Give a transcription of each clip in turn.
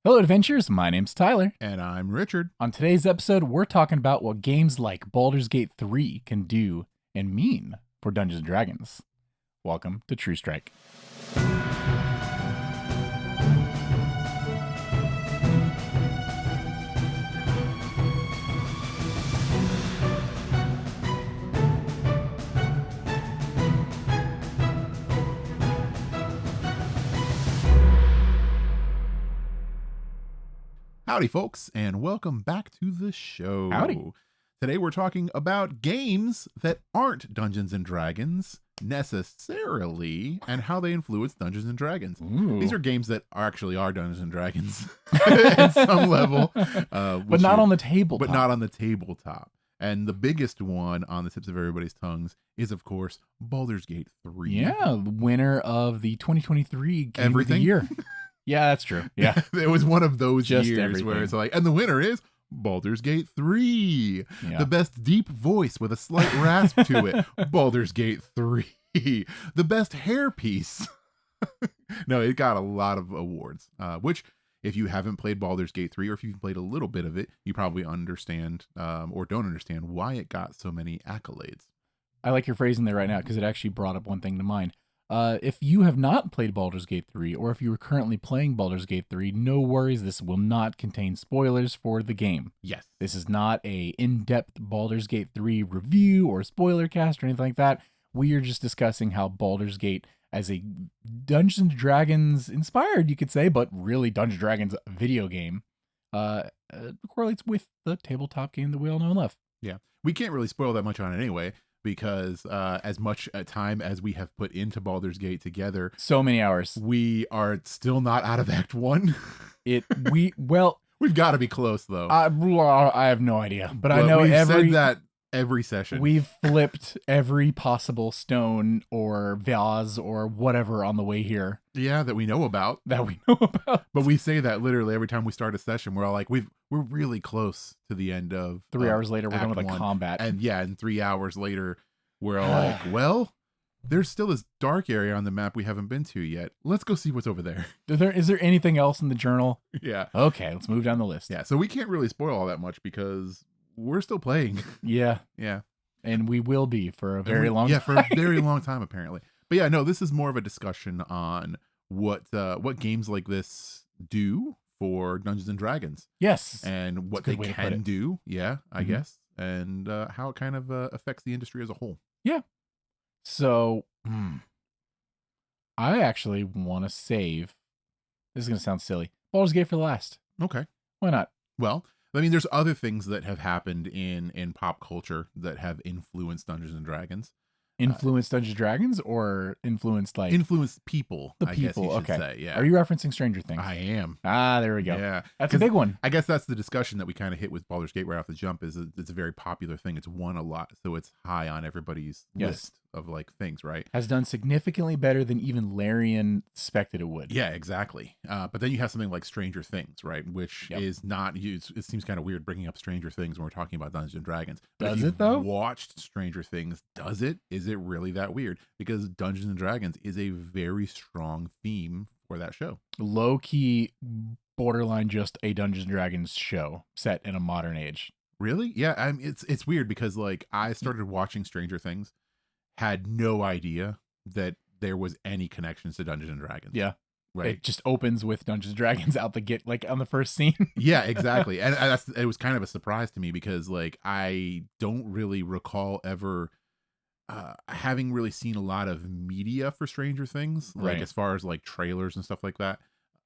Hello, adventurers. My name's Tyler. And I'm Richard. On today's episode, we're talking about what games like Baldur's Gate 3 can do and mean for Dungeons and Dragons. Welcome to True Strike. Howdy, folks, and welcome back to the show. Howdy. Today we're talking about games that aren't Dungeons and Dragons necessarily and how they influence Dungeons and Dragons. Ooh. These are games that actually are Dungeons and Dragons at some level. But not on the tabletop. But not on the tabletop. And the biggest one on the tips of everybody's tongues is, of course, Baldur's Gate 3. Yeah, the winner of the 2023 Game Everything. of the Year. Yeah, that's true. Yeah. It was one of those Just years everything. where it's like, and the winner is Baldur's Gate 3. Yeah. The best deep voice with a slight rasp to it, Baldur's Gate 3. The best hairpiece. No, it got a lot of awards, which if you haven't played Baldur's Gate 3, or if you've played a little bit of it, you probably understand or don't understand why it got so many accolades. I like your phrasing there right now because it actually brought up one thing to mind. If you have not played Baldur's Gate 3, or if you are currently playing Baldur's Gate 3, no worries, this will not contain spoilers for the game. Yes. This is not a in-depth Baldur's Gate 3 review or spoiler cast or anything like that. We are just discussing how Baldur's Gate, as a Dungeons and Dragons inspired, you could say, but really Dungeons and Dragons video game, correlates with the tabletop game that we all know and love. Yeah. We can't really spoil that much on it anyway, because as much time as we have put into Baldur's Gate together, So many hours. we are still not out of Act 1. We've got to be close, though. I have no idea, but I Well, know we've said that every session. we've flipped every possible stone or vase or whatever on the way here Yeah, that we know about. that we know about. But we say that literally every time we start a session. We're all like, we're really close to the end of 3 hours later, we're Act done with the 1. combat. And yeah, and 3 hours later, we're all like, well, there's still this dark area on the map we haven't been to yet. Let's go see what's over there. Is there anything else in the journal? Yeah. Okay, let's move down the list. Yeah. So we can't really spoil all that much because we're still playing. Yeah, Yeah. and we will be for a very long Yeah, time. for a very long time, apparently. But yeah, no, this is more of a discussion on what games like this do for Dungeons and Dragons. Yes. And what That's a they good way to put can it. do, yeah, I Mhm. guess, and how it kind of affects the industry as a whole. So, I actually want to save. This is going to sound silly. Baldur's Gate for the last. Okay. Why not? Well, I mean, there's other things that have happened in pop culture that have influenced Dungeons and Dragons. Influenced Dungeons and Dragons or influenced like Influenced people, the I guess people? you should Okay. say. Yeah. Are you referencing Stranger Things? I am. Ah, there we go. Yeah. That's a 'Cause big one. I guess that's the discussion that we kind of hit with Baldur's Gate right off the jump. Is it's a very popular thing. It's won a lot, so it's high on everybody's Yes. list of like things, right? Has done significantly better than even Larian expected it would. Yeah, exactly. But then you have something like Stranger Things, right? Which Yep. is not. It seems kind of weird bringing up Stranger Things when we're talking about Dungeons and Dragons. But if Does you've it, though? Watched Stranger Things? Does it? Is it really that weird? Because Dungeons and Dragons is a very strong theme for that show. Low key, borderline just a Dungeons and Dragons show set in a modern age. Really? Yeah. It's weird because like I started watching Stranger Things, had no idea that there was any connections to Dungeons and Dragons. Yeah. Right. It just opens with Dungeons and Dragons out the gate, like on the first scene. Yeah, exactly. And it was kind of a surprise to me because like I don't really recall ever having really seen a lot of media for Stranger Things, like Right. as far as like trailers and stuff like that,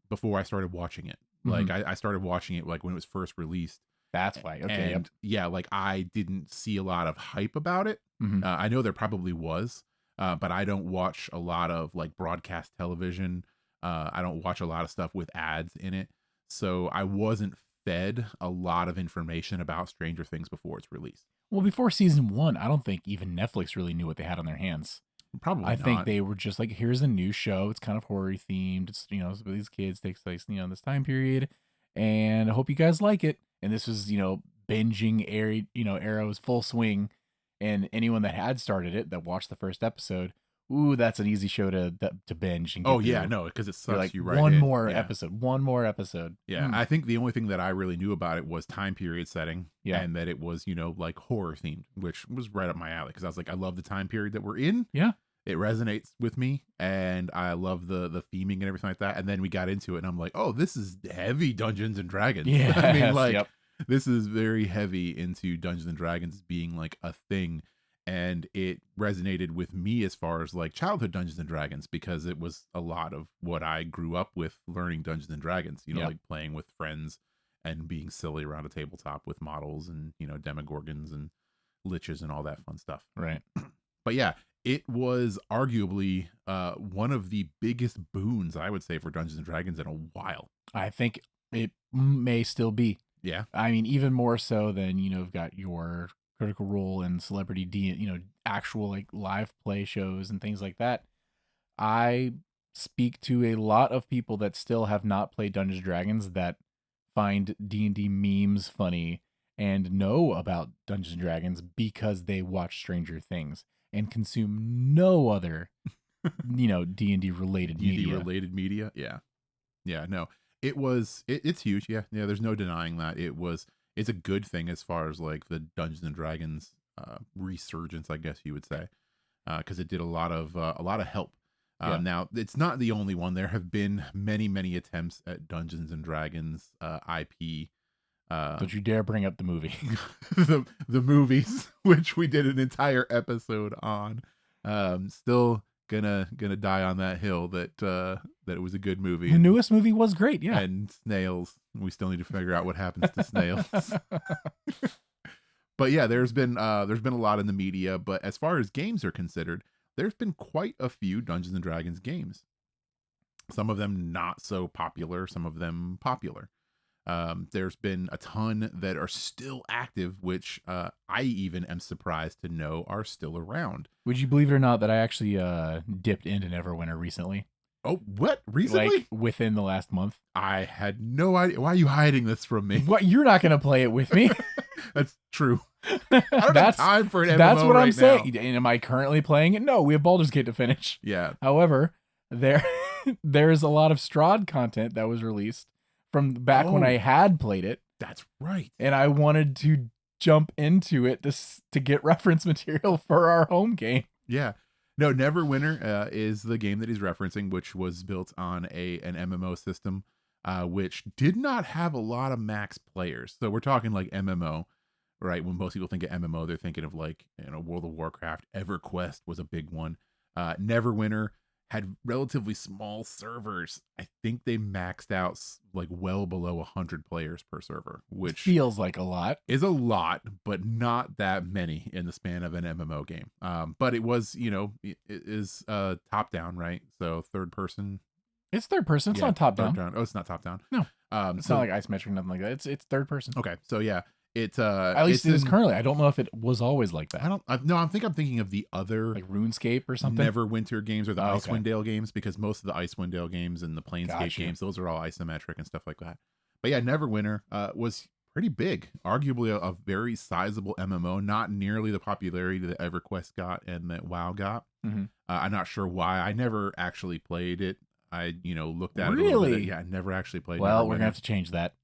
before I started watching it. Like I started watching it like when it was first released. That's why. Okay. And yeah, like I didn't see a lot of hype about it. Mhm. I know there probably was, but I don't watch a lot of like broadcast television. I don't watch a lot of stuff with ads in it. So I wasn't fed a lot of information about Stranger Things before its release. Well, before season 1, I don't think even Netflix really knew what they had on their hands. Probably I not. think they were just like, here's a new show. It's kind of horror themed. It's, these kids takes place, in this time period. And I hope you guys like it. And this was, binging era was full swing. And anyone that had started it, that watched the first episode, Ooh, that's an easy show to binge and Oh get yeah, through. no, because it You're sucks like, you right one in. more Yeah. episode, one more episode. Yeah, I think the only thing that I really knew about it was time period setting, Yeah. and that it was, like horror themed, which was right up my alley because I was like, I love the time period that we're in. Yeah. It resonates with me, and I love the theming and everything like that. And then we got into it, and I'm like, oh, this is heavy Dungeons and Dragons. I mean, Yes, like, yep. this is very heavy into Dungeons and Dragons being like a thing. And it resonated with me as far as like childhood Dungeons and Dragons, because it was a lot of what I grew up with learning Dungeons and Dragons, Yep. like playing with friends and being silly around a tabletop with models and, demogorgons and liches and all that fun stuff. Right. But yeah, it was arguably one of the biggest boons, I would say, for Dungeons and Dragons in a while. I think it may still be. Yeah. I mean, even more so than, you've got your Critical Role and Celebrity actual like live play shows and things like that. I speak to a lot of people that still have not played Dungeons and Dragons that find D&D memes funny and know about Dungeons and Dragons because they watch Stranger Things and consume no other D&D related D&D media. related media. Yeah. Yeah, no. It's huge. Yeah. Yeah, there's no denying that. It's a good thing as far as like the Dungeons and Dragons resurgence, I guess you would say. Because it did a lot of help. Yeah. Now, it's not the only one. There have been many, many attempts at Dungeons and Dragons IP. Don't you dare bring up the movie. the movies, which we did an entire episode on. Still gonna die on that hill that it was a good movie. The newest movie was great, yeah. And snails. We still need to figure out what happens to snails. But yeah, there's been a lot in the media, but as far as games are considered, there's been quite a few Dungeons and Dragons games. Some of them not so popular, some of them popular. There's been a ton that are still active, which I even am surprised to know are still around. Would you believe it or not that I actually dipped into Neverwinter recently? Oh, what? Recently? Like within the last month. I had no idea. Why are you hiding this from me? What? You're not going to play it with me? That's true. I don't have time for an MMO. That's what right I'm saying. now. And am I currently playing it? No, we have Baldur's Gate to finish. Yeah. However, there's a lot of Strahd content that was released from back when I had played it. That's right. And I wanted to jump into it to get reference material for our home game. Yeah. No, Neverwinter is the game that he's referencing, which was built on an MMO system, which did not have a lot of max players. So we're talking like MMO, right? When most people think of MMO, they're thinking of like, World of Warcraft. EverQuest was a big one. Neverwinter had relatively small servers. I think they maxed out like well below 100 players per server, which feels like a lot. Is a lot, but not that many in the span of an MMO game. But it was, it is top down, right? So third person. It's third person. It's not top down. Oh, it's not top down. No. It's not like isometric, nothing like that. It's third person. Okay. So yeah. It's at least it is currently. I don't know if it was always like that. I'm thinking of the other like RuneScape or something. Neverwinter games or the Icewind Dale games, because most of the Icewind Dale games and the Planescape games, those are all isometric and stuff like that. But yeah, Neverwinter was pretty big, arguably a very sizable MMO, not nearly the popularity that EverQuest got and that WoW got. Mm-hmm. I'm not sure why. I never actually played it. I looked at it a little bit. Yeah, I never actually played. Well, Neverwinter. We're gonna have to change that.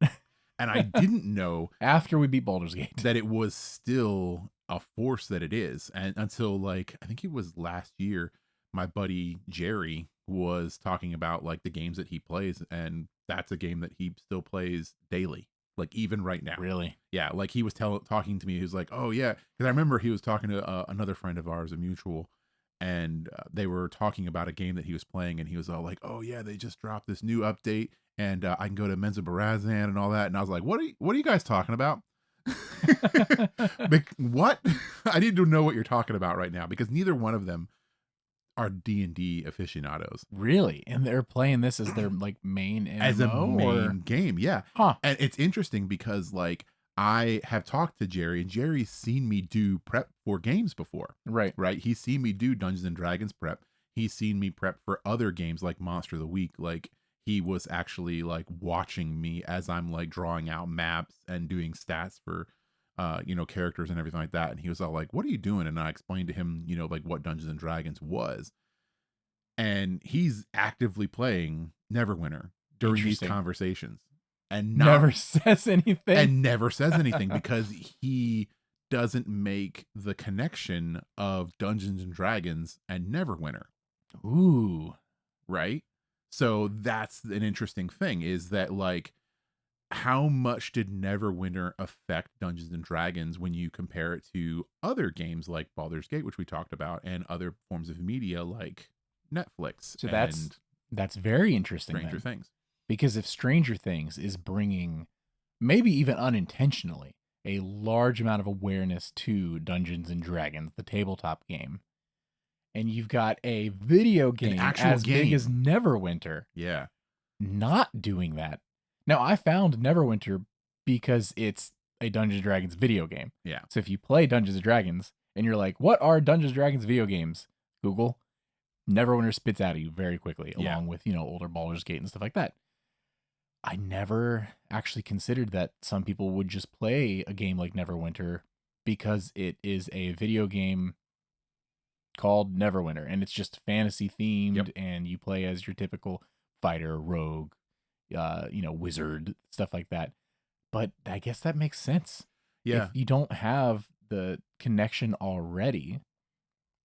And I didn't know after we beat Baldur's Gate that it was still a force that it is. And until like, I think it was last year, my buddy Jerry was talking about like the games that he plays. And that's a game that he still plays daily, like even right now. Really? Yeah. Like he was talking to me. He was like, oh yeah. Cause I remember he was talking to another friend of ours, a mutual, and they were talking about a game that he was playing. And he was all like, oh yeah, they just dropped this new update. And I can go to Menza Barazan and all that. And I was like, what are you guys talking about? What? I need to know what you're talking about right now, because neither one of them are D&D aficionados. Really? And they're playing this as their like main MMO? As a main game, yeah. Huh. And it's interesting because like I have talked to Jerry, and Jerry's seen me do prep for games before. Right. He's seen me do Dungeons and Dragons prep. He's seen me prep for other games like Monster of the Week. Like he was actually like watching me as I'm like drawing out maps and doing stats for, characters and everything like that. And he was all like, what are you doing? And I explained to him, like what Dungeons and Dragons was. and he's actively playing Neverwinter during these Interesting. conversations, and not Never says anything. and never says anything because he doesn't make the connection of Dungeons and Dragons and Neverwinter, Ooh. right? So that's an interesting thing, is that like, how much did Neverwinter affect Dungeons and Dragons when you compare it to other games like Baldur's Gate, which we talked about, and other forms of media like Netflix So and that's very interesting Stranger then. Things. Because if Stranger Things is bringing, maybe even unintentionally, a large amount of awareness to Dungeons and Dragons, the tabletop game, and you've got a video game actual as big as game. Neverwinter Yeah. not doing that. Now, I found Neverwinter because it's a Dungeons and Dragons video game. Yeah. So if you play Dungeons and Dragons and you're like, what are Dungeons and Dragons video games? Google. Neverwinter spits out at you very quickly, Yeah. along with, older Baldur's Gate and stuff like that. I never actually considered that some people would just play a game like Neverwinter because it is a video game called Neverwinter, and it's just fantasy themed, Yep. and you play as your typical fighter, rogue, wizard, stuff like that. But I guess that makes sense. Yeah. If you don't have the connection already,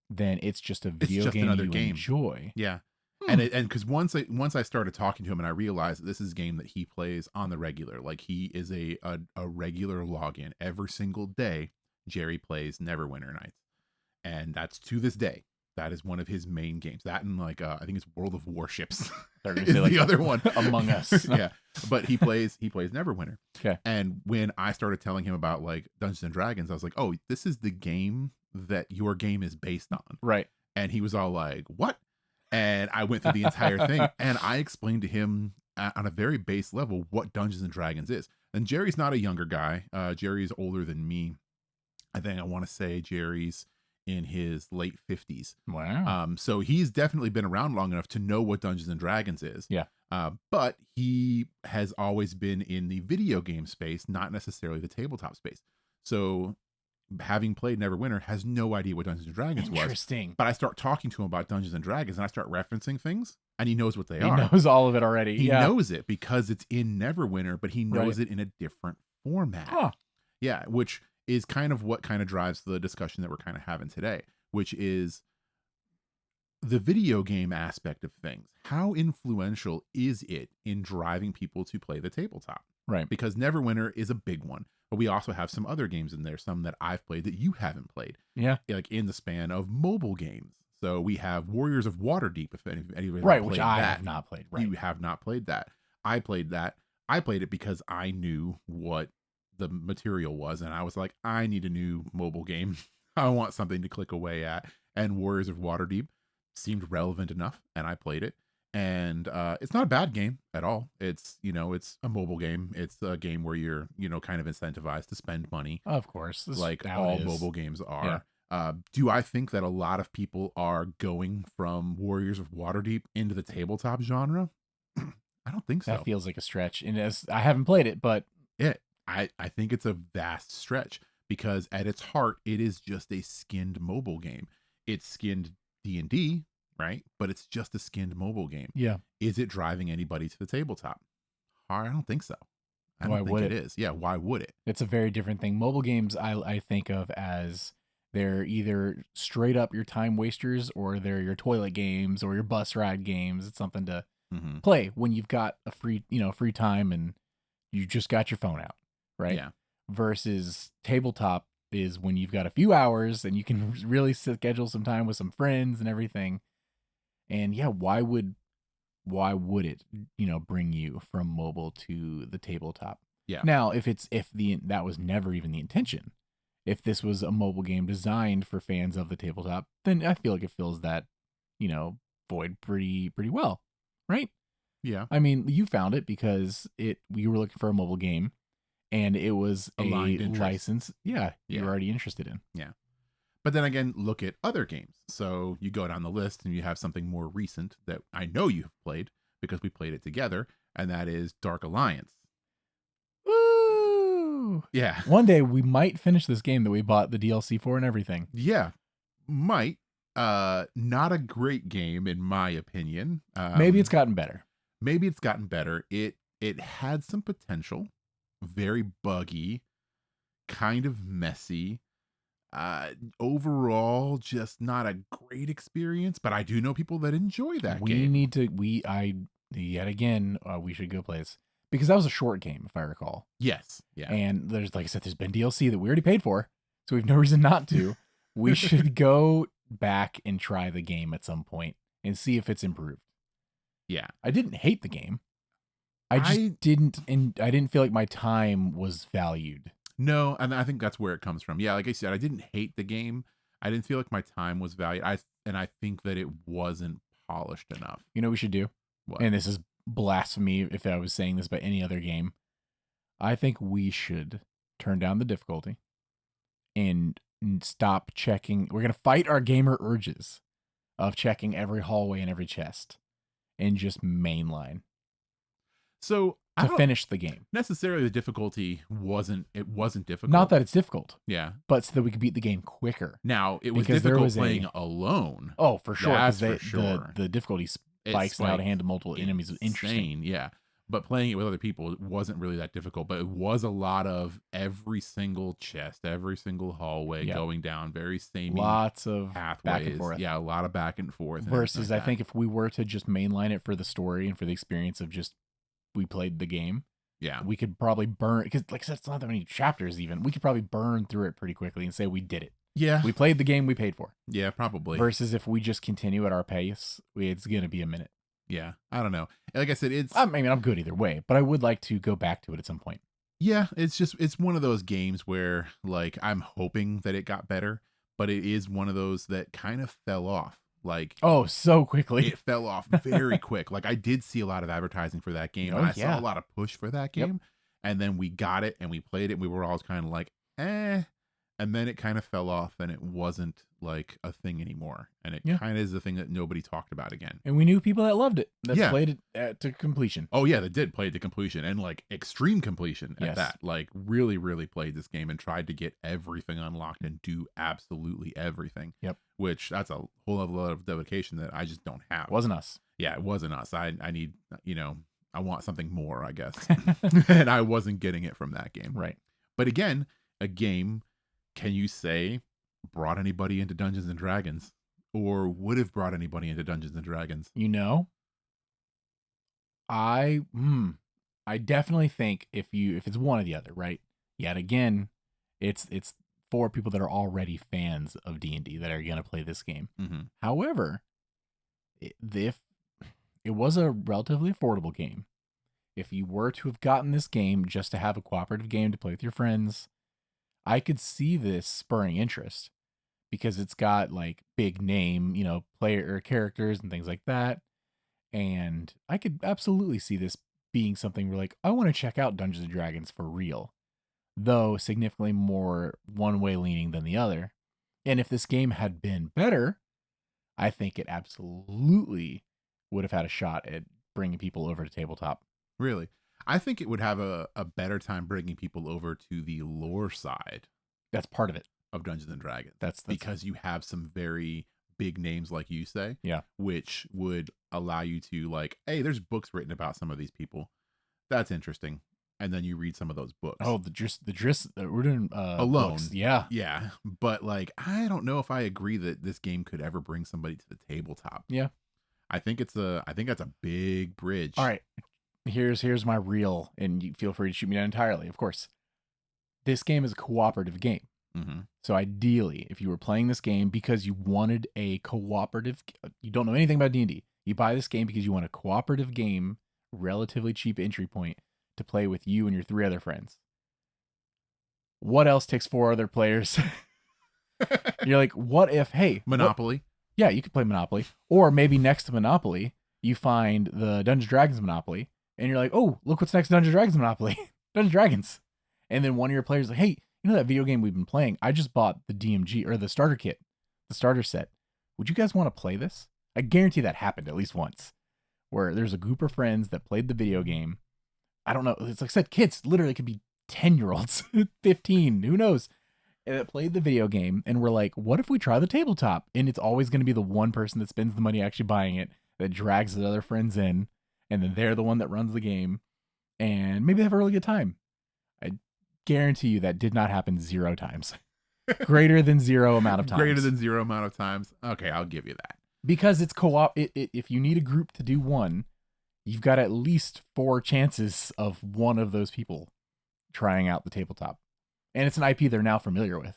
then it's just a video just game another you game. enjoy. Yeah. And because once I started talking to him and I realized that this is a game that he plays on the regular, like he is a regular login every single day. Jerry plays Neverwinter Nights, and that's to this day. That is one of his main games. That and like I think it's World of Warships is Say, like, the other one. Among Us. Yeah, but he plays Neverwinter. Okay. And when I started telling him about like Dungeons and Dragons, I was like, oh, this is the game that your game is based on. Right. And he was all like, what? And I went through the entire thing and I explained to him on a very base level what Dungeons and Dragons is. And Jerry's not a younger guy. Jerry's older than me. I think I want to say Jerry's in his late 50s. Wow. So he's definitely been around long enough to know what Dungeons and Dragons is. Yeah. But he has always been in the video game space, not necessarily the tabletop space. So having played Neverwinter, has no idea what Dungeons and Dragons was. Interesting. But I start talking to him about Dungeons and Dragons and I start referencing things and he knows what they are. He knows all of it already. He Yeah. knows it because it's in Neverwinter, but he knows it in a different format. Huh. Yeah, which is kind of what kind of drives the discussion that we're kind of having today, which is the video game aspect of things. How influential is it in driving people to play the tabletop? Right. Because Neverwinter is a big one, but we also have some other games in there, some that I've played that you haven't played. Yeah. Like in the span of mobile games. So we have Warriors of Waterdeep, if anybody Right, which I have not played. Right. You have not played that. I played that. I played it because I knew what the material was, and I was like, I need a new mobile game. I want something to click away at. And Warriors of Waterdeep seemed relevant enough, and I played it. And it's not a bad game at all. It's it's a mobile game. It's a game where you're kind of incentivized to spend money, Of course. like all mobile games are. Yeah. Do I think that a lot of people are going from Warriors of Waterdeep into the tabletop genre? I don't think so. That feels like a stretch. And as I haven't played it, but I think it's a vast stretch because at its heart, it is just a skinned mobile game. It's skinned D&D, right? But it's just a skinned mobile game. yeah. Is it driving anybody to the tabletop? I don't think so. I don't Why think would it it? is. Yeah, why would it? It's a very different thing. Mobile games I think of as they're either straight up your time wasters or they're your toilet games or your bus ride games. It's something to Mm-hmm. play when you've got a free time and you just got your phone out, right? Yeah. Versus tabletop is when you've got a few hours and you can really schedule some time with some friends and everything. And yeah, why would it, bring you from mobile to the tabletop? Yeah. Now, if that was never even the intention, if this was a mobile game designed for fans of the tabletop, then I feel like it fills that, void pretty well, right? Yeah. I mean, you found it because you were looking for a mobile game, and it was Aligned a interest. license. Yeah, you Yeah. were already interested in. But then again, look at other games. So you go down the list and you have something more recent that I know you've played because we played it together, and that is Dark Alliance. Woo! Yeah. One day we might finish this game that we bought the DLC for and everything. Yeah. Might. Not a great game in my opinion. Maybe it's gotten better. Maybe it's gotten better. It had some potential. Very buggy, kind of messy. Overall, just not a great experience, but I do know people that enjoy that game. Yet again, we should go play this because that was a short game, if I recall. Yes. Yeah. And there's, like I said, there's been DLC that we already paid for, so we have no reason not to. We should go back and try the game at some point and see if it's improved. Yeah. I didn't hate the game. I didn't feel like my time was valued. No, and I think that's where it comes from. Yeah, like I said, I didn't hate the game. I didn't feel like my time was valued. I think that it wasn't polished enough. You know what we should do? What? And this is blasphemy if I was saying this about any other game. I think we should turn down the difficulty and stop checking. We're going to fight our gamer urges of checking every hallway and every chest and just mainline So to finish the game. Necessarily the difficulty wasn't difficult. Not that it's difficult. Yeah. But so that we could beat the game quicker. Now, it was difficult playing alone. Oh, for sure. That's for sure. The difficulty spikes and how to handle multiple enemies is interesting. Yeah. But playing it with other people, it wasn't really that difficult. But it was a lot of every single chest, every single hallway going down, very samey. Lots of pathways. Back and forth. Yeah, a lot of back and forth. Versus, I think if we were to just mainline it for the story and for the experience of just we played the game, yeah, we could probably burn, because like I said, it's not that many chapters even. We could probably burn through it pretty quickly and say we did it. Yeah. We played the game we paid for. Yeah, probably. Versus if we just continue at our pace, it's going to be a minute. Yeah, I don't know. Like I said, I'm good either way, but I would like to go back to it at some point. Yeah, it's one of those games where, like, I'm hoping that it got better, but it is one of those that kind of fell off. Like, oh, so quickly. It fell off very quick. Like, I did see a lot of advertising for that game, and I saw a lot of push for that game. And then we got it and we played it, and we were all kind of like, eh. And then it kind of fell off, and it wasn't like a thing anymore. And it kind of is a thing that nobody talked about again. And we knew people that loved it, that played it to completion. Oh, yeah, they did play it to completion, and like extreme completion at that. Like, really, really played this game and tried to get everything unlocked and do absolutely everything. Yep. Which that's a whole other lot of dedication that I just don't have. It wasn't us. Yeah, it wasn't us. I need, I want something more, I guess. And I wasn't getting it from that game. Right. But again, a game, can you say, brought anybody into Dungeons and Dragons, or would have brought anybody into Dungeons and Dragons? I definitely think if it's one or the other, right? Yet again, it's for people that are already fans of D&D that are going to play this game. Mm-hmm. However, if it was a relatively affordable game, if you were to have gotten this game just to have a cooperative game to play with your friends, I could see this spurring interest because it's got like big name, player or characters and things like that. And I could absolutely see this being something where like, I want to check out Dungeons and Dragons for real, though significantly more one way leaning than the other. And if this game had been better, I think it absolutely would have had a shot at bringing people over to tabletop. Really? I think it would have a better time bringing people over to the lore side. That's part of it. Of Dungeons and Dragons. That's because you have some very big names, like you say. Yeah. Which would allow you to, like, hey, there's books written about some of these people. That's interesting. And then you read some of those books. Oh, the Driss we're doing alone. Books. Yeah. Yeah. But like, I don't know if I agree that this game could ever bring somebody to the tabletop. Yeah. I think that's a big bridge. All right. Here's my reel, and you feel free to shoot me down entirely, of course. This game is a cooperative game. Mm-hmm. So ideally, if you were playing this game because you wanted a cooperative, you don't know anything about D&D, you buy this game because you want a cooperative game, relatively cheap entry point to play with you and your 3 other friends. What else takes 4 other players? You're like, what if, hey, Monopoly? Yeah, you could play Monopoly. Or maybe next to Monopoly, you find the Dungeons & Dragons Monopoly, and you're like, oh, look what's next to Dungeons & Dragons Monopoly. Dungeons & Dragons. And then one of your players is like, hey, you know that video game we've been playing? I just bought the DMG, or the starter kit, the starter set. Would you guys want to play this? I guarantee that happened at least once, where there's a group of friends that played the video game. I don't know. It's like I said, kids literally could be 10-year-olds, 15, who knows? that played the video game and were like, what if we try the tabletop? And it's always going to be the one person that spends the money actually buying it that drags the other friends in, and then they're the one that runs the game, and maybe they have a really good time. I guarantee you that did not happen 0 times. Greater than 0 amount of times. Greater than 0 amount of times. Okay, I'll give you that. Because it's co-op. If you need a group to do one, you've got at least 4 chances of one of those people trying out the tabletop. And it's an IP they're now familiar with.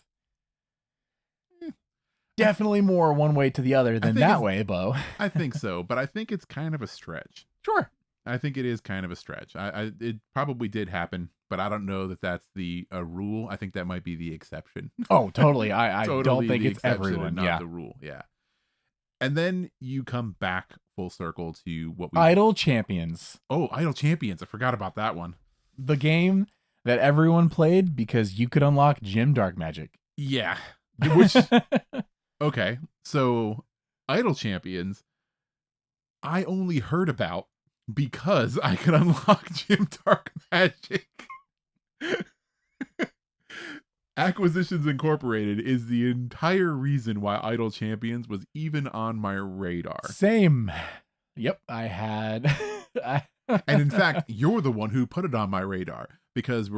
Definitely more one way to the other than that way, Bo. I think so, but I think it's kind of a stretch. Sure. I think it is kind of a stretch. It probably did happen, but I don't know that that's the rule. I think that might be the exception. Oh, totally. I Totally don't think the it's exception everyone. and not Yeah. the rule. Yeah. And then you come back full circle to what we... Idle Champions. Oh, Idle Champions. I forgot about that one. The game that everyone played because you could unlock Gym Dark Magic. Yeah. Which... Okay. So, Idle Champions, I only heard about because I could unlock Gym Dark Magic. Acquisitions Incorporated is the entire reason why Idle Champions was even on my radar. Same. Yep, I had. And in fact, you're the one who put it on my radar because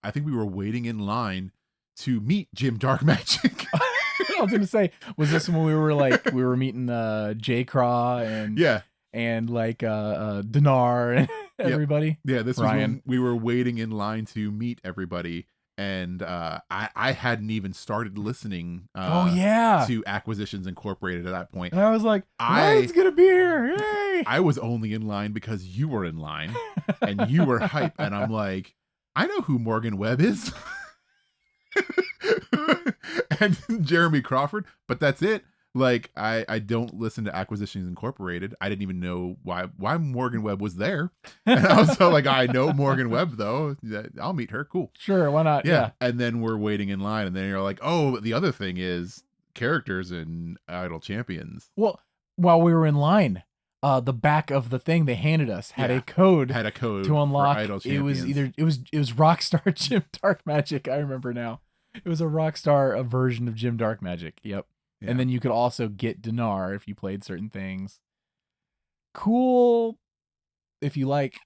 I think we were waiting in line to meet Gym Dark Magic. I was gonna say, was this when we were meeting J Craw and like Dinar and everybody? Yeah, this Ryan. was when we were waiting in line to meet everybody. And I hadn't even started listening to Acquisitions Incorporated at that point. And I was like, Ryan's gonna be here. Yay! I was only in line because you were in line and you were hype. And I'm like, I know who Morgan Webb is. And Jeremy Crawford, but that's it. Like, I don't listen to Acquisitions Incorporated. I didn't even know why Morgan Webb was there. And I was so like, I know Morgan Webb, though. I'll meet her. Cool. Sure, why not? Yeah. And then we're waiting in line, and then you're like, oh, the other thing is characters in Idle Champions. Well, while we were in line, the back of the thing they handed us had a code to unlock. For Idle Champions. It was Rockstar Gym Dark Magic. I remember now. It was a Rockstar version of Gym Dark Magic. Yep. Yeah. And then you could also get Dinar if you played certain things. Cool if you like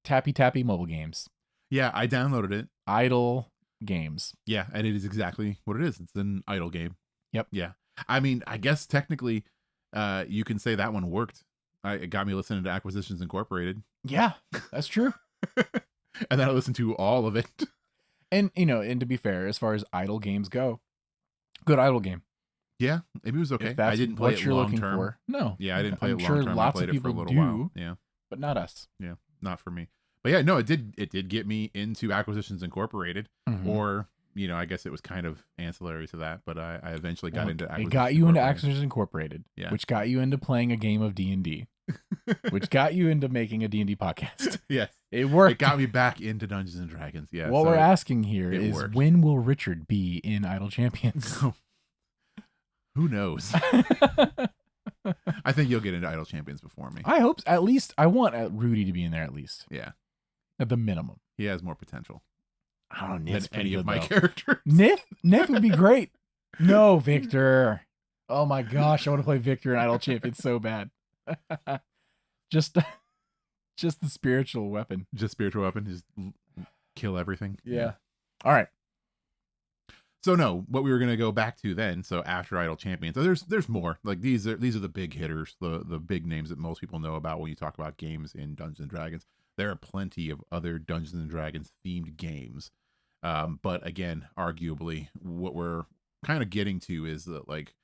tappy mobile games. Yeah, I downloaded it. Idle games. Yeah, and it is exactly what it is. It's an idle game. Yep. Yeah. I mean, I guess technically you can say that one worked. It got me listening to Acquisitions Incorporated. Yeah, that's true. And then I listened to all of it. And, and to be fair, as far as idle games go, good idle game. Yeah, maybe it was okay. I didn't play it long term. For. No. Yeah, I didn't play it long sure term. Lots I played of people it for a little while. Yeah. But not us. Yeah, not for me. But yeah, no, it did get me into Acquisitions Incorporated. Mm-hmm. Or, I guess it was kind of ancillary to that, but I eventually got into Acquisitions. It got you into Acquisitions Incorporated, yeah. Which got you into playing a game of D&D. Which got you into making a D&D podcast. Yes. It worked. It got me back into Dungeons and Dragons. Yeah. What we're asking here is when will Richard be in Idle Champions? Who knows? I think you'll get into Idle Champions before me. I hope. At least I want Rudy to be in there at least. Yeah. At the minimum. He has more potential. I don't know. Than any of my characters. Nif would be great. No, Victor. Oh my gosh, I want to play Victor in Idle Champions so bad. Just the spiritual weapon. Just spiritual weapon. Just kill everything. Yeah. All right. So no, what we were gonna go back to then. So after Idle Champions, there's more. Like these are the big hitters, the big names that most people know about when you talk about games in Dungeons and Dragons. There are plenty of other Dungeons and Dragons themed games, but again, arguably, what we're kind of getting to is that like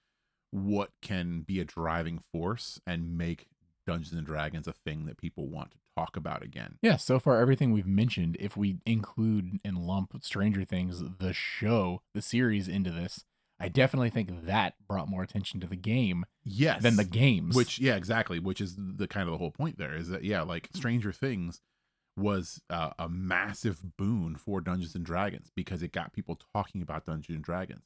what can be a driving force and make Dungeons and Dragons a thing that people want to talk about again. Yeah, so far everything we've mentioned, if we include and lump Stranger Things, the show, the series into this, I definitely think that brought more attention to the game than the games. Which, yeah, exactly. Which is the kind of the whole point there is that, yeah, like Stranger Things was a massive boon for Dungeons and Dragons because it got people talking about Dungeons and Dragons.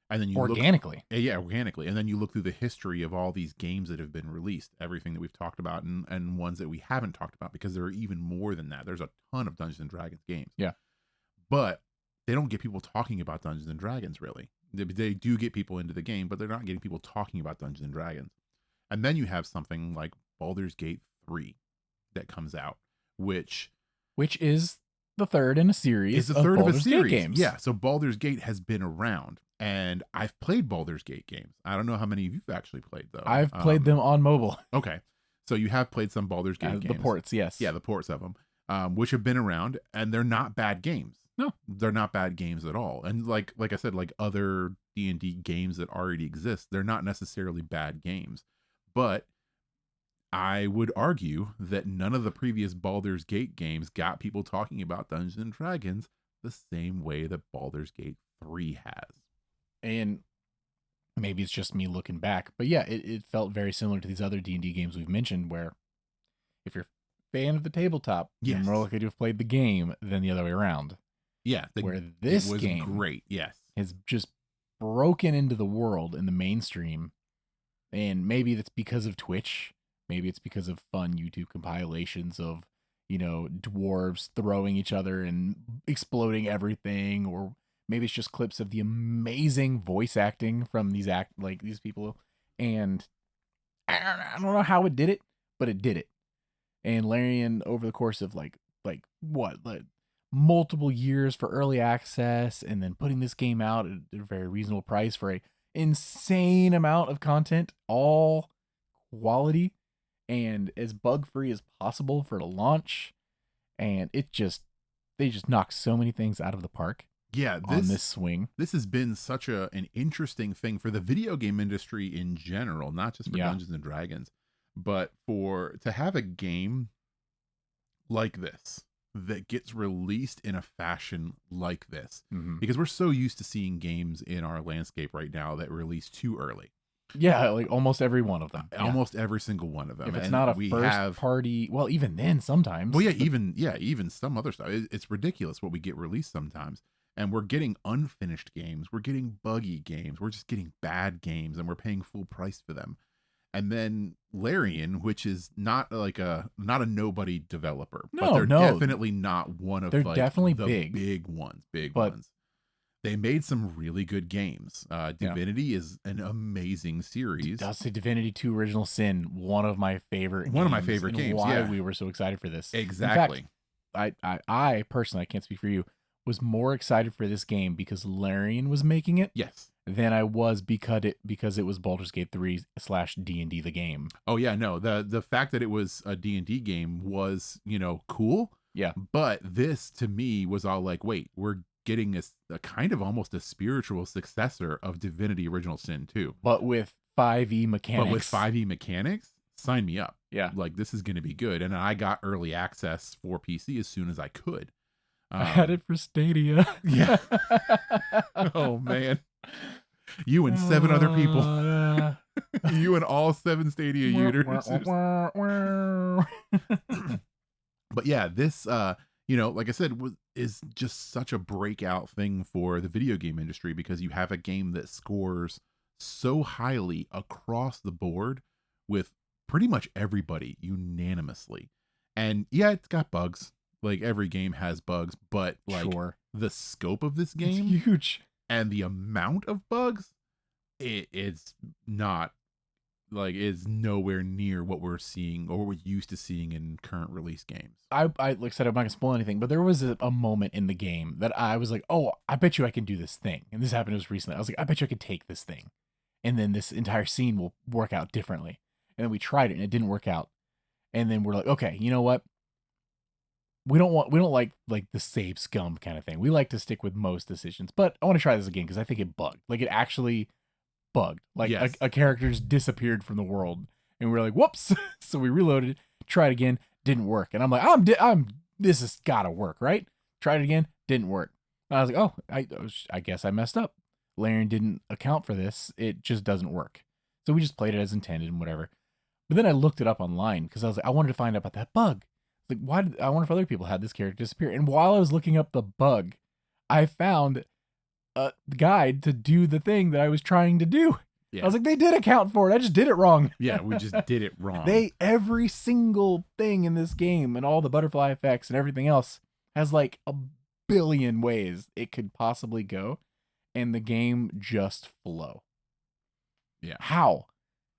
And then you organically. Organically. And then you look through the history of all these games that have been released, everything that we've talked about and ones that we haven't talked about because there are even more than that. There's a ton of Dungeons and Dragons games. Yeah. But they don't get people talking about Dungeons and Dragons really. They do get people into the game, but they're not getting people talking about Dungeons and Dragons. And then you have something like Baldur's Gate 3 that comes out, which is the third in a series. Is the third of a Baldur's Gate series. games. Yeah, so Baldur's Gate has been around, and I've played Baldur's Gate games. I don't know how many of you've actually played though. I've played them on mobile. Okay, so you have played some Baldur's Gate games. The ports, yes. Yeah, the ports of them, which have been around, and they're not bad games. No, they're not bad games at all. And like I said, like other D&D games that already exist, they're not necessarily bad games. But I would argue that none of the previous Baldur's Gate games got people talking about Dungeons and Dragons the same way that Baldur's Gate 3 has. And maybe it's just me looking back, but yeah, it felt very similar to these other D&D games we've mentioned, where if you're a fan of the tabletop, you're more likely to have played the game than the other way around. Yeah, where this was game great, yes, has just broken into the world in the mainstream, and maybe that's because of Twitch, maybe it's because of fun YouTube compilations of, you know, dwarves throwing each other and exploding everything, or maybe it's just clips of the amazing voice acting from these people, and I don't know how it did it, but it did it. And Larian, over the course of like multiple years for early access, and then putting this game out at a very reasonable price for a insane amount of content, all quality and as bug free as possible for the launch, and they just knocked so many things out of the park. Yeah, on this swing. This has been such an interesting thing for the video game industry in general, not just for Dungeons and Dragons, but to have a game like this that gets released in a fashion like this, because we're so used to seeing games in our landscape right now that release too early. Yeah, like almost every one of them. Almost every single one of them. If it's not a first party, well, even then sometimes. Well, even some other stuff. It's ridiculous what we get released sometimes. And we're getting unfinished games. We're getting buggy games. We're just getting bad games, and we're paying full price for them. And then Larian, which is not a nobody developer, but they're definitely not one of definitely the big ones. They made some really good games. Divinity is an amazing series. I'll say Divinity 2 Original Sin, one of my favorite games. Why we were so excited for this. Exactly. In fact, I personally, I can't speak for you, was more excited for this game because Larian was making it. Yes. Than I was because it was Baldur's Gate 3/D&D the game. Oh yeah, no. The fact that it was a D&D game was, cool. Yeah. But this to me was all like, wait, we're getting a kind of almost a spiritual successor of Divinity Original Sin 2. But with 5e mechanics. Sign me up. Yeah. Like, this is going to be good. And I got early access for PC as soon as I could. I had it for Stadia. Yeah. Oh man. You and 7 other people. You and all 7 Stadia users. But yeah, this like I said, is just such a breakout thing for the video game industry, because you have a game that scores so highly across the board with pretty much everybody unanimously. And yeah, it's got bugs. Like, every game has bugs, but like the scope of this game, it's huge, and the amount of bugs, it's not like, is nowhere near what we're seeing or what we're used to seeing in current release games. I like I said, I'm not gonna spoil anything, but there was a moment in the game that I was like, oh, I bet you I can do this thing. And this happened just recently. I was like, I bet you I could take this thing, and then this entire scene will work out differently. And then we tried it and it didn't work out. And then we're like, okay, you know what? We don't like the save scum kind of thing. We like to stick with most decisions, but I want to try this again because I think it bugged. Like, it actually bugged. Like, yes. a character just disappeared from the world, and we're like, whoops. So we reloaded, tried again, didn't work. And I'm like, this has gotta work, right? Tried it again, didn't work. And I was like, oh, I guess I messed up. Larian didn't account for this. It just doesn't work. So we just played it as intended and whatever. But then I looked it up online because I was like, I wanted to find out about that bug. Like, I wonder if other people had this character disappear. And while I was looking up the bug, I found a guide to do the thing that I was trying to do. Yeah. I was like, they did account for it. I just did it wrong. Yeah, we just did it wrong. Every single thing in this game and all the butterfly effects and everything else has like a billion ways it could possibly go, and the game just flow. Yeah. How?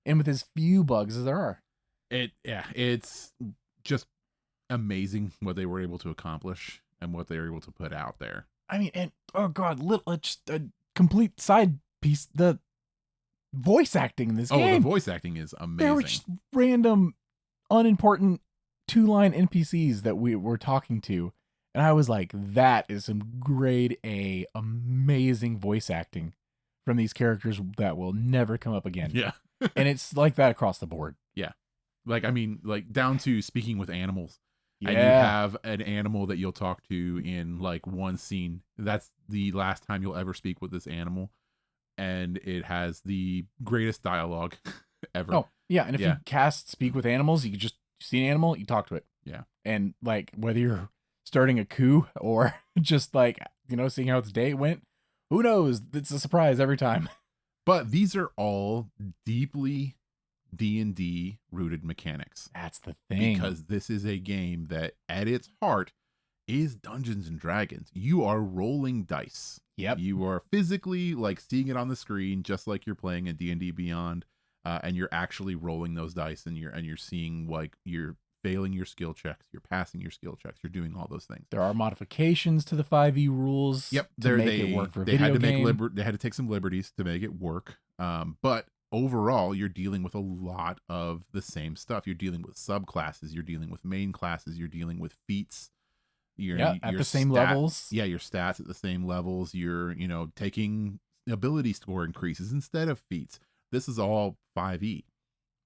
And with as few bugs as there are. It's just amazing what they were able to accomplish and what they were able to put out there. I mean, and oh god, just a complete side piece. The voice acting in this game. The voice acting is amazing. There were just random, unimportant 2-line NPCs that we were talking to, and I was like, that is some grade A amazing voice acting from these characters that will never come up again. Yeah. And it's like that across the board. Yeah. Like, I mean, like down to speaking with animals. Yeah. And you have an animal that you'll talk to in like one scene. That's the last time you'll ever speak with this animal. And it has the greatest dialogue ever. Oh, yeah. And if you cast Speak with Animals, you can just see an animal, you talk to it. Yeah. And like, whether you're starting a coup or just like, seeing how its day went, who knows? It's a surprise every time. But these are all deeply D&D rooted mechanics. That's the thing. Because this is a game that at its heart is Dungeons and Dragons. You are rolling dice. Yep. You are physically like seeing it on the screen, just like you're playing a D&D Beyond, and you're actually rolling those dice, and you're seeing like you're failing your skill checks, you're passing your skill checks, you're doing all those things. There are modifications to the 5e rules. Yep, to make it work for they video had to game. they had to take some liberties to make it work. But overall, you're dealing with a lot of the same stuff. You're dealing with subclasses, you're dealing with main classes, you're dealing with feats. At the same levels. Yeah, your stats at the same levels. You're, taking ability score increases instead of feats. This is all 5e.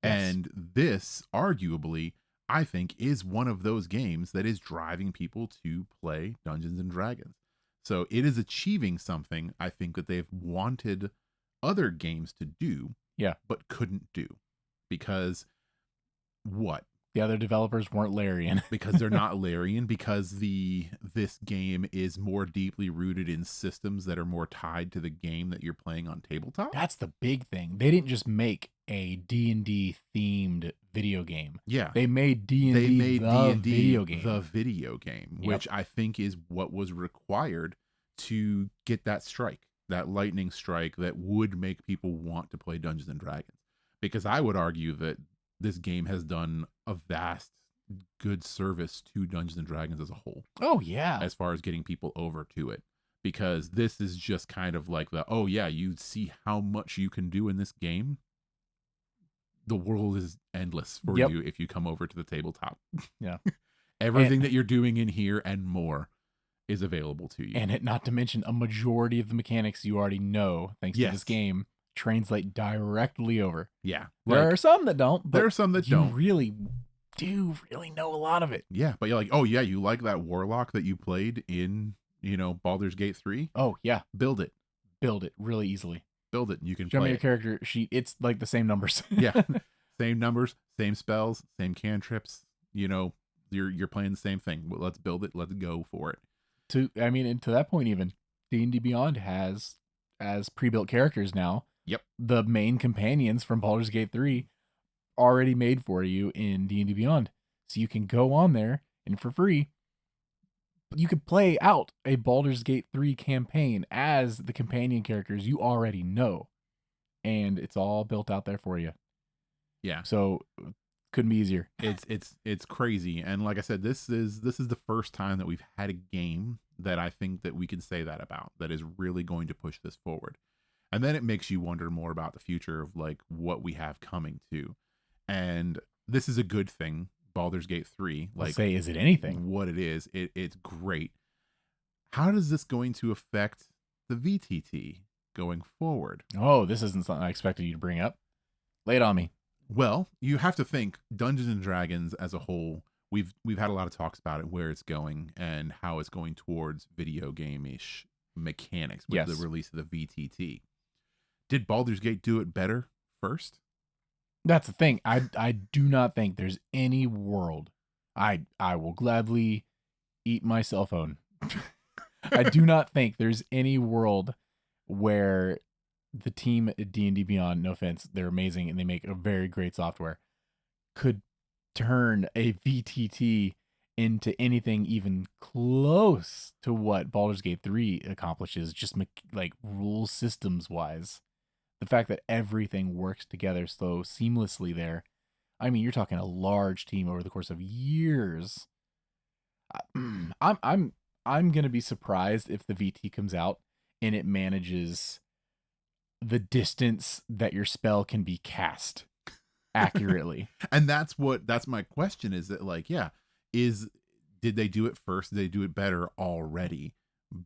Yes. And this, arguably, I think, is one of those games that is driving people to play Dungeons and Dragons. So it is achieving something I think that they've wanted other games to do, but couldn't do. Because what? The other developers weren't Larian. Because they're not Larian, because this game is more deeply rooted in systems that are more tied to the game that you're playing on tabletop. That's the big thing. They didn't just make a D&D themed video game. Yeah. They made D&D the video game. The video game, which I think is what was required to get that strike, that lightning strike that would make people want to play Dungeons and Dragons. Because I would argue that this game has done a vast good service to Dungeons and Dragons as a whole. Oh, yeah. As far as getting people over to it. Because this is just kind of like you see how much you can do in this game. The world is endless for you if you come over to the tabletop. Yeah. Everything that you're doing in here and more is available to you. And not to mention a majority of the mechanics you already know, thanks to this game, translate directly over. Yeah. There are some that don't, but there are some that don't. You really do know a lot of it. Yeah, but you're like, oh yeah, you like that warlock that you played in, Baldur's Gate 3? Oh, yeah. Build it really easily. Build it and you can Show play me your character sheet. It's like the same numbers. Yeah. Same numbers, same spells, same cantrips. You're playing the same thing. Well, let's build it. Let's go for it. To that point, even D&D Beyond has as pre-built characters now. Yep. The main companions from Baldur's Gate 3 already made for you in D&D Beyond. So you can go on there and for free, you could play out a Baldur's Gate 3 campaign as the companion characters you already know. And it's all built out there for you. Yeah. So couldn't be easier. It's crazy. And like I said, this is the first time that we've had a game that I think that we can say that about, that is really going to push this forward. And then it makes you wonder more about the future of like what we have coming to. And this is a good thing. Baldur's Gate 3. Like, say, is it anything? What it is, it's great. How does this going to affect the VTT going forward? Oh, this isn't something I expected you to bring up. Lay it on me. Well, you have to think Dungeons and Dragons as a whole. We've had a lot of talks about it, where it's going and how it's going towards video game-ish mechanics with the release of the VTT. Did Baldur's Gate do it better first? That's the thing. I do not think there's any world. I will gladly eat my cell phone. I do not think there's any world where the team at D&D Beyond, no offense, they're amazing and they make a very great software, could turn a VTT into anything even close to what Baldur's Gate 3 accomplishes, just like rule systems wise. The fact that everything works together so seamlessly there. I mean, you're talking a large team over the course of years. I'm gonna be surprised if the VT comes out and it manages the distance that your spell can be cast accurately. And that's my question, is that like, yeah, did they do it first? Did they do it better already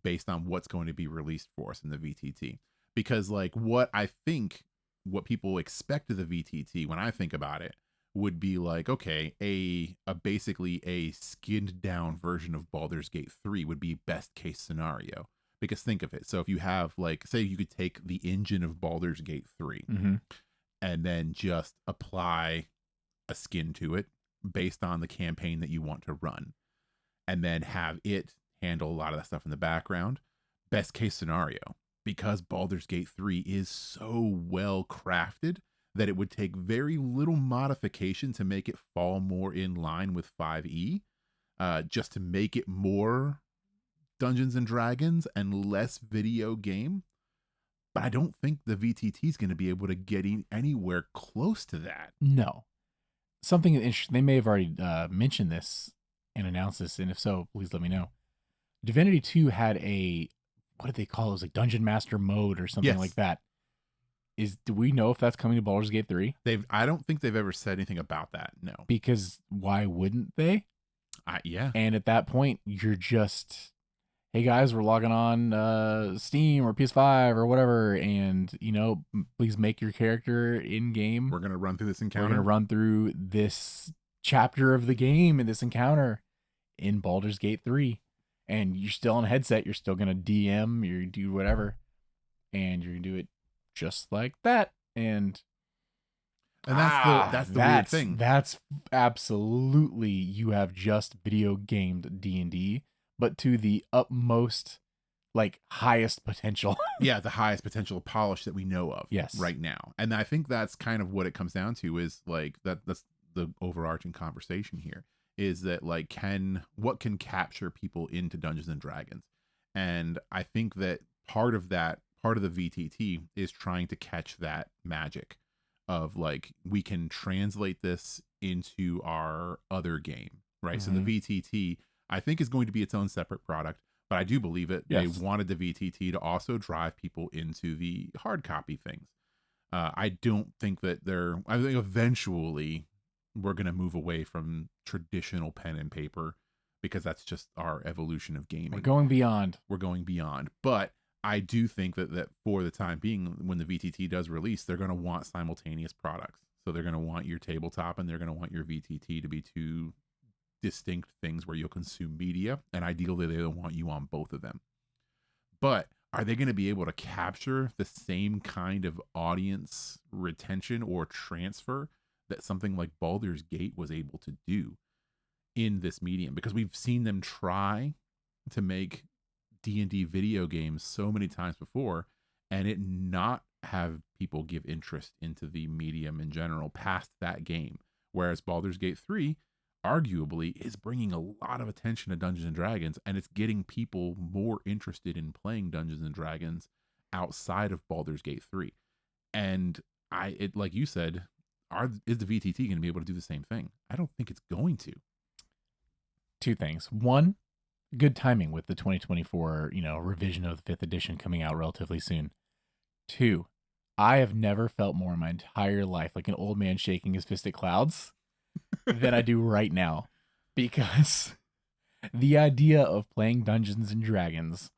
based on what's going to be released for us in the VTT? Because like what people expect of the VTT when I think about it would be like, okay, a basically a skinned down version of Baldur's Gate 3 would be best case scenario. Because think of it. So if you have like, say you could take the engine of Baldur's Gate 3 and then just apply a skin to it based on the campaign that you want to run, and then have it handle a lot of that stuff in the background. Best case scenario, because Baldur's Gate 3 is so well crafted that it would take very little modification to make it fall more in line with 5e, just to make it more Dungeons and Dragons and less video game. But I don't think the VTT is going to be able to get anywhere close to that. No. Something interesting, they may have already mentioned this and announced this, and if so, please let me know. Divinity 2 had a, what did they call it? It was like Dungeon Master mode or something like that. Do we know if that's coming to Baldur's Gate 3? I don't think they've ever said anything about that, no. Because why wouldn't they? Yeah. And at that point, you're just, hey guys, we're logging on Steam or PS5 or whatever, and please make your character in game. We're gonna run through this encounter. We're gonna run through this chapter of the game in this encounter in Baldur's Gate 3, and you're still on a headset. You're still gonna DM, you do whatever, and you're gonna do it just like that. And that's the weird thing. That's absolutely, you have just video gamed D&D, but to the utmost, like, highest potential. Yeah, the highest potential polish that we know of. Yes. Right now. And I think that's kind of what it comes down to, is like that's the overarching conversation here, is that like, what can capture people into Dungeons and Dragons? And I think that part of the VTT is trying to catch that magic of like, we can translate this into our other game, right? So the VTT, I think, is going to be its own separate product, but I do believe it. Yes. They wanted the VTT to also drive people into the hard copy things. I don't think that I think eventually we're going to move away from traditional pen and paper, because that's just our evolution of gaming. We're going beyond. But I do think that for the time being, when the VTT does release, they're going to want simultaneous products. So they're going to want your tabletop and they're going to want your VTT to be two distinct things where you'll consume media, and ideally they want you on both of them. But are they going to be able to capture the same kind of audience retention or transfer that something like Baldur's Gate was able to do in this medium? Because we've seen them try to make D&D video games so many times before, and it not have people give interest into the medium in general past that game. Whereas Baldur's Gate 3 arguably is bringing a lot of attention to Dungeons and Dragons, and it's getting people more interested in playing Dungeons and Dragons outside of Baldur's Gate 3. And like you said, is the VTT going to be able to do the same thing? I don't think it's going to. Two things. One, good timing with the 2024, revision of the 5th edition coming out relatively soon. Two, I have never felt more in my entire life like an old man shaking his fist at clouds than I do right now, because the idea of playing Dungeons and Dragons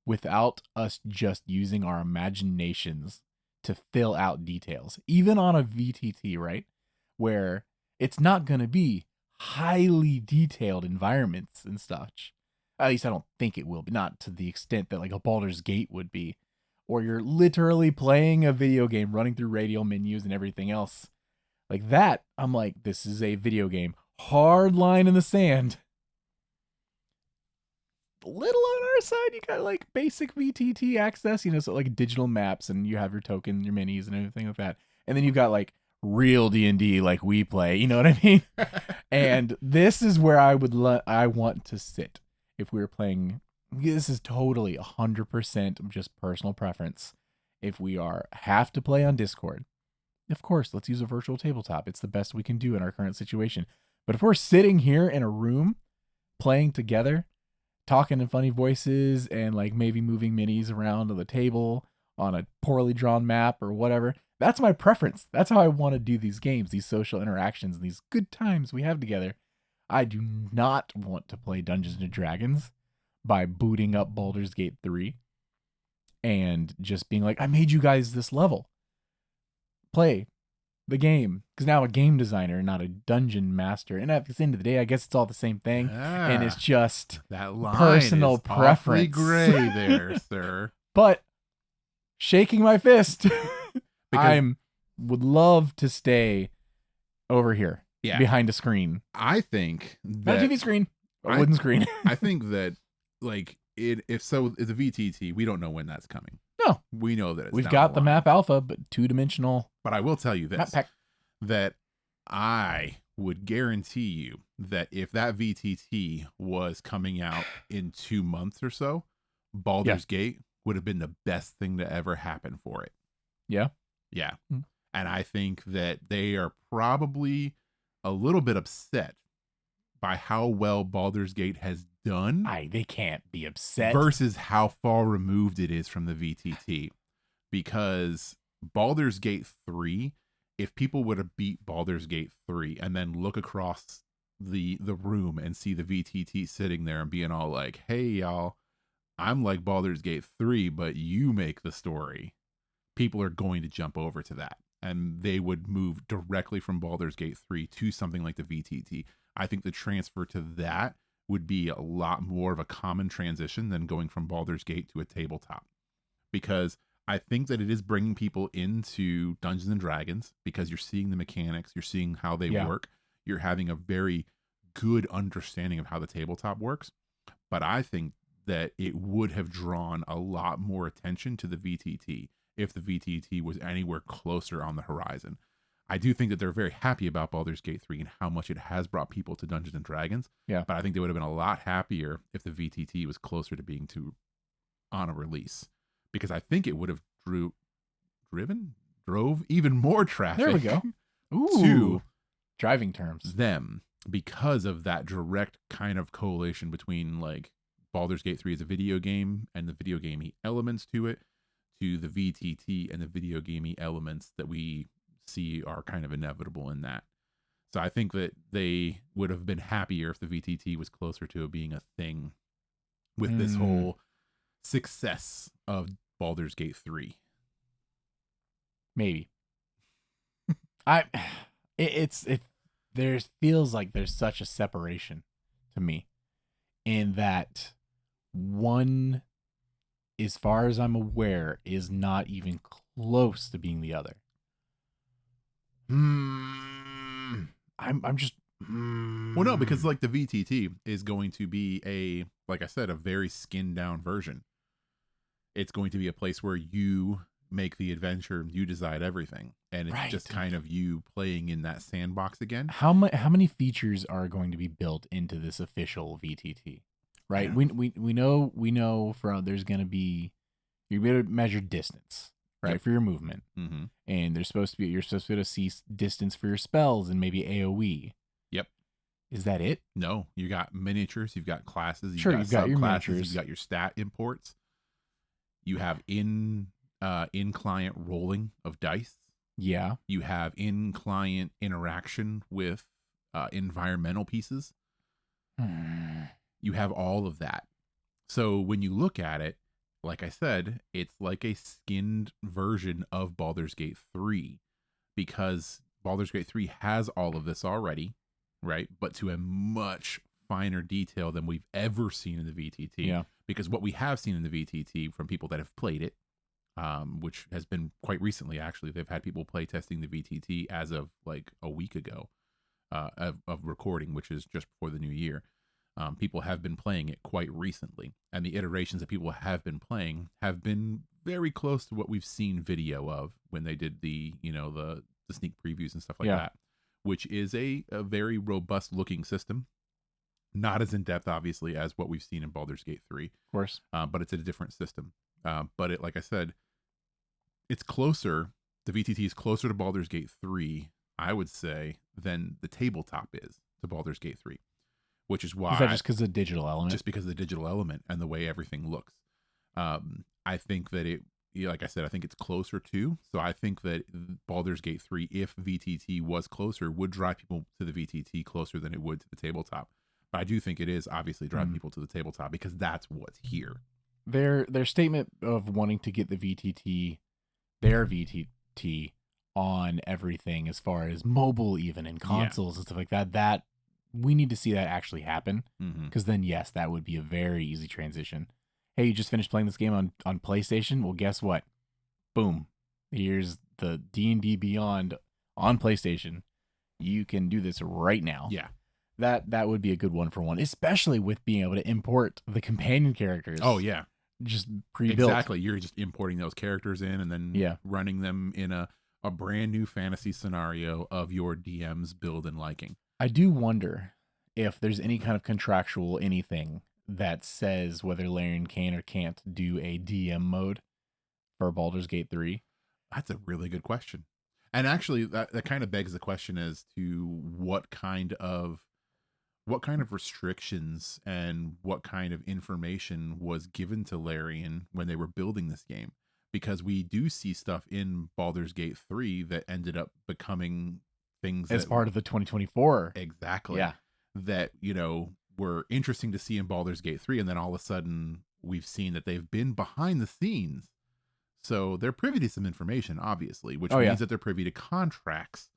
without us just using our imaginations to fill out details, even on a VTT, right, where it's not going to be highly detailed environments and such. At least I don't think it will be, not to the extent that like a Baldur's Gate would be, or you're literally playing a video game, running through radial menus and everything else. Like that, I'm like, this is a video game. Hard line in the sand. A little on our side, you got like basic VTT access, so like digital maps, and you have your token, your minis and everything like that. And then you've got like real D&D like we play. You know what I mean? And this is where I want to sit if we were playing. This is totally 100% just personal preference. If we have to play on Discord, of course, let's use a virtual tabletop. It's the best we can do in our current situation. But if we're sitting here in a room playing together, talking in funny voices and like maybe moving minis around on the table on a poorly drawn map or whatever, that's my preference. That's how I want to do these games, these social interactions, these good times we have together. I do not want to play Dungeons and Dragons by booting up Baldur's Gate 3 and just being like, I made you guys this level. Play the game. Because now a game designer, not a dungeon master. And at the end of the day, I guess it's all the same thing. And it's just that line personal is preference. Awfully gray there, sir. But shaking my fist. I would love to stay over here behind a screen. I think that not a TV screen, a wooden screen. I think that like if so, the VTT, we don't know when that's coming. No, we know that we've got the map alpha, but 2-dimensional. But I will tell you this: that I would guarantee you that if that VTT was coming out in 2 months or so, Baldur's Gate would have been the best thing to ever happen for it. Yeah. Yeah. And I think that they are probably a little bit upset by how well Baldur's Gate has done. They can't be upset. Versus how far removed it is from the VTT. Because Baldur's Gate 3, if people would have beat Baldur's Gate 3 and then look across the room and see the VTT sitting there and being all like, hey, y'all, I'm like Baldur's Gate 3, but you make the story. People are going to jump over to that. And they would move directly from Baldur's Gate 3 to something like the VTT. I think the transfer to that would be a lot more of a common transition than going from Baldur's Gate to a tabletop. Because I think that it is bringing people into Dungeons and Dragons because you're seeing the mechanics, you're seeing how they work. You're having a very good understanding of how the tabletop works. But I think that it would have drawn a lot more attention to the VTT if the VTT was anywhere closer on the horizon. I do think that they're very happy about Baldur's Gate 3 and how much it has brought people to Dungeons and Dragons. Yeah. But I think they would have been a lot happier if the VTT was closer to being on a release. Because I think it would have drove even more traffic. There we go. Ooh, to driving terms. Them because of that direct kind of correlation between like Baldur's Gate 3 as a video game and the video gamey elements to it, to the VTT and the video gamey elements that we see are kind of inevitable in that. So I think that they would have been happier if the VTT was closer to it being a thing with this whole success of Baldur's Gate 3. Maybe. There feels like there's such a separation to me in that one, as far as I'm aware, is not even close to being the other. I'm just. Well, no, because like the VTT is going to be like I said, a very skinned down version. It's going to be a place where you make the adventure, you decide everything, and it's just kind of you playing in that sandbox again. How many features are going to be built into this official VTT? Right, we know from there's going to be, you're going to measure distance, right, for your movement, and you're supposed to be able to see distance for your spells and maybe AOE. Yep. Is that it? No, you got miniatures, you've got classes, you've got your miniatures, you've got your stat imports, you have in-client rolling of dice. Yeah. You have in-client interaction with environmental pieces. You have all of that. So when you look at it, like I said, it's like a skinned version of Baldur's Gate 3 because Baldur's Gate 3 has all of this already, right? But to a much finer detail than we've ever seen in the VTT. Yeah. Because what we have seen in the VTT from people that have played it, which has been quite recently, actually, they've had people play testing the VTT as of like a week ago of recording, which is just before the new year. People have been playing it quite recently, and the iterations that people have been playing have been very close to what we've seen video of when they did the the sneak previews and stuff like Yeah. that, which is a very robust looking system. Not as in depth, obviously, as what we've seen in Baldur's Gate 3, Of course. but it's a different system. But it, like I said, it's closer. The VTT is closer to Baldur's Gate 3, I would say, than the tabletop is to Baldur's Gate 3, which is why. Is that just because of the digital element? Just because of the digital element and the way everything looks. I think that it, like I said, I think it's closer to. So I think that Baldur's Gate 3, if VTT was closer, would drive people to the VTT closer than it would to the tabletop. But I do think it is obviously driving people to the tabletop because that's what's here. Their statement of wanting to get the VTT, their VTT, on everything as far as mobile, even in consoles and stuff like that. That we need to see that actually happen, because then yes, that would be a very easy transition. Hey, you just finished playing this game on PlayStation? Well, guess what? Boom, here's the D&D Beyond on PlayStation. You can do this right now. Yeah. That would be a good one for one, especially with being able to import the companion characters. Oh, yeah. Just pre-built. Exactly. You're just importing those characters in and then running them in a brand new fantasy scenario of your DM's build and liking. I do wonder if there's any kind of contractual anything that says whether Larian can or can't do a DM mode for Baldur's Gate 3. That's a really good question. And actually, that kind of begs the question as to what kind of restrictions and what kind of information was given to Larian when they were building this game. Because we do see stuff in Baldur's Gate 3 that ended up becoming things as part of the 2024. Exactly. Yeah. That, were interesting to see in Baldur's Gate 3. And then all of a sudden we've seen that they've been behind the scenes. So they're privy to some information, obviously, which means that they're privy to contracts,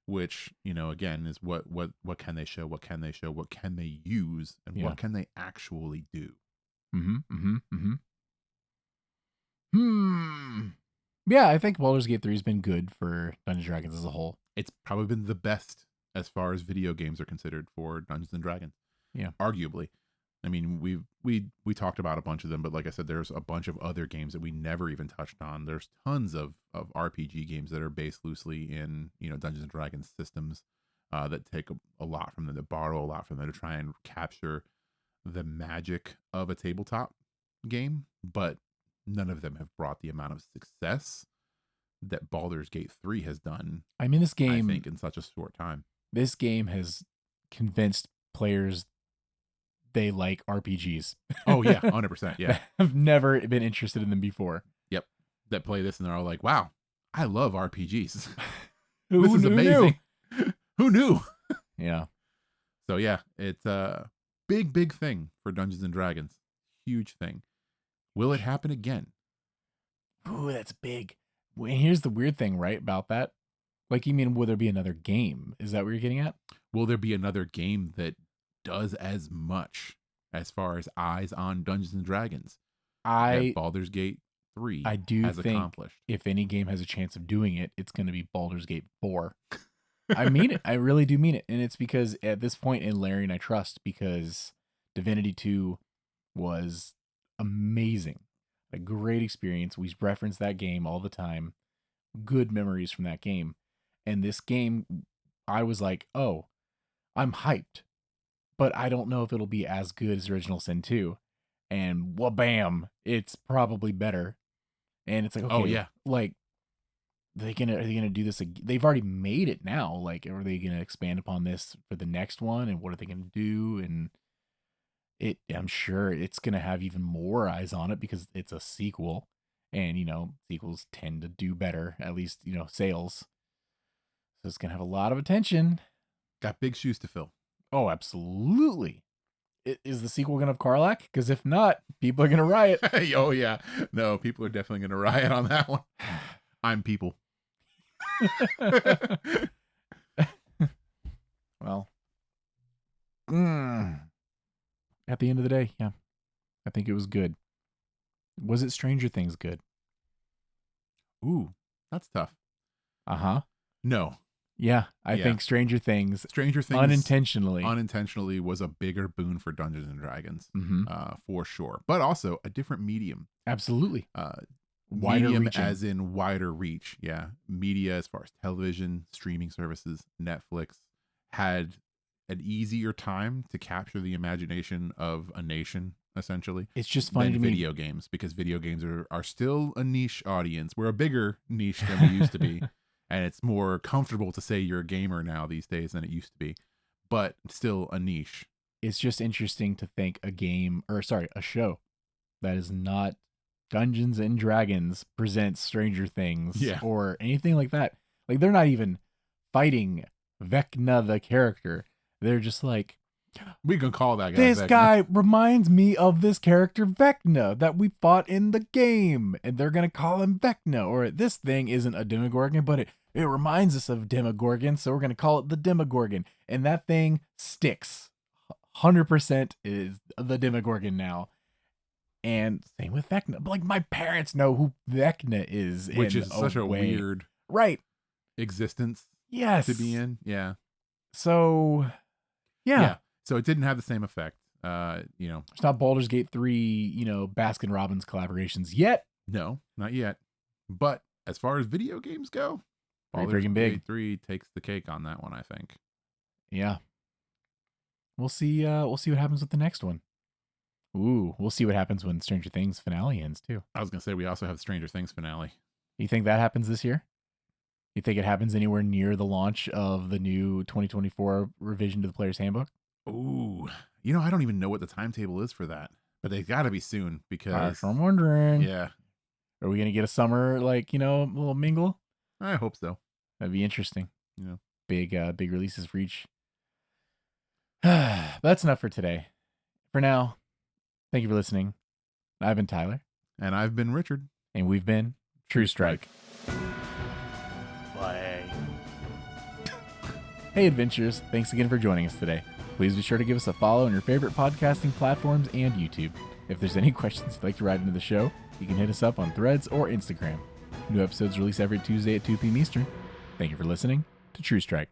which, again, is what can they show? What can they show? What can they use? And what can they actually do? Yeah, I think Baldur's Gate 3 has been good for Dungeons & Dragons as a whole. It's probably been the best as far as video games are considered for Dungeons & Dragons. Yeah. Arguably. I mean, we talked about a bunch of them, but like I said, there's a bunch of other games that we never even touched on. There's tons of RPG games that are based loosely in, Dungeons & Dragons systems that take a lot from them, that borrow a lot from them to try and capture the magic of a tabletop game, but none of them have brought the amount of success that Baldur's Gate 3 has done. I mean, this game, I think, in such a short time. This game has convinced players they like RPGs. Oh, yeah, 100%. Yeah. I've never been interested in them before. Yep. That play this and they're all like, wow, I love RPGs. This is amazing. Who knew? Yeah. So, yeah, it's a big thing for Dungeons & Dragons. Huge thing. Will it happen again? Ooh, that's big. And here's the weird thing, right, about that? Like, you mean, will there be another game? Is that what you're getting at? Will there be another game that does as much as far as eyes on Dungeons & Dragons that Baldur's Gate 3 I do has think accomplished? If any game has a chance of doing it, it's going to be Baldur's Gate 4. I mean it. I really do mean it. And it's because at this point in Larian, I trust, because Divinity 2 was amazing. A great experience. We reference that game all the time. Good memories from that game. And this game, I was like, oh, I'm hyped. But I don't know if it'll be as good as Original Sin 2. And wha-bam, it's probably better. And it's like, okay, oh, yeah. Like, are they gonna do this again? They've already made it now. Like, are they gonna expand upon this for the next one? And what are they gonna do? And I'm sure it's gonna have even more eyes on it because it's a sequel. And, sequels tend to do better, at least, sales. So it's going to have a lot of attention. Got big shoes to fill. Oh, absolutely. Is the sequel going to have Karlach? Because if not, people are going to riot. Oh, yeah. No, people are definitely going to riot on that one. I'm people. Well, at the end of the day, yeah, I think it was good. Was it Stranger Things good? Ooh, that's tough. Uh-huh. No. Yeah, I think Stranger Things unintentionally was a bigger boon for Dungeons & Dragons, mm-hmm. For sure. But also a different medium. Absolutely. Wider Medium reaching. as in wider reach. Yeah. Media as far as television, streaming services, Netflix had an easier time to capture the imagination of a nation, essentially, It's just funny than to me. video games, because video games are still a niche audience. We're a bigger niche than we used to be. And it's more comfortable to say you're a gamer now these days than it used to be, but still a niche. It's just interesting to think a show that is not Dungeons and Dragons presents Stranger Things Yeah. or anything like that. Like, they're not even fighting Vecna the character. They're just like, We can call that guy this Vecna. guy reminds me of this character Vecna that we fought in the game, and they're gonna call him Vecna. Or this thing isn't a Demogorgon, but it reminds us of Demogorgon, so we're gonna call it the Demogorgon. And that thing sticks. 100% is the Demogorgon now. And same with Vecna. Like, my parents know who Vecna is, Which in is such a way. weird Right. existence Yes. to be in. Yeah. So, yeah. So it didn't have the same effect. It's not Baldur's Gate 3, Baskin Robbins collaborations yet. No, not yet. But as far as video games go, Pretty Baldur's freaking big. Gate 3 takes the cake on that one, I think. Yeah. We'll see what happens with the next one. Ooh, we'll see what happens when Stranger Things finale ends too. I was going to say we also have Stranger Things finale. You think that happens this year? You think it happens anywhere near the launch of the new 2024 revision to the Player's Handbook? Ooh. I don't even know what the timetable is for that. But they got to be soon because I'm wondering. yeah, Are we going to get a summer, little mingle? I hope so. That'd be interesting. Yeah. Big releases for each. That's enough for today. For now, thank you for listening. I've been Tyler. And I've been Richard. And we've been True Strike. Bye. Hey, adventurers. Thanks again for joining us today. Please be sure to give us a follow on your favorite podcasting platforms and YouTube. If there's any questions you'd like to write into the show, you can hit us up on Threads or Instagram. New episodes release every Tuesday at 2 p.m. Eastern. Thank you for listening to True Strike.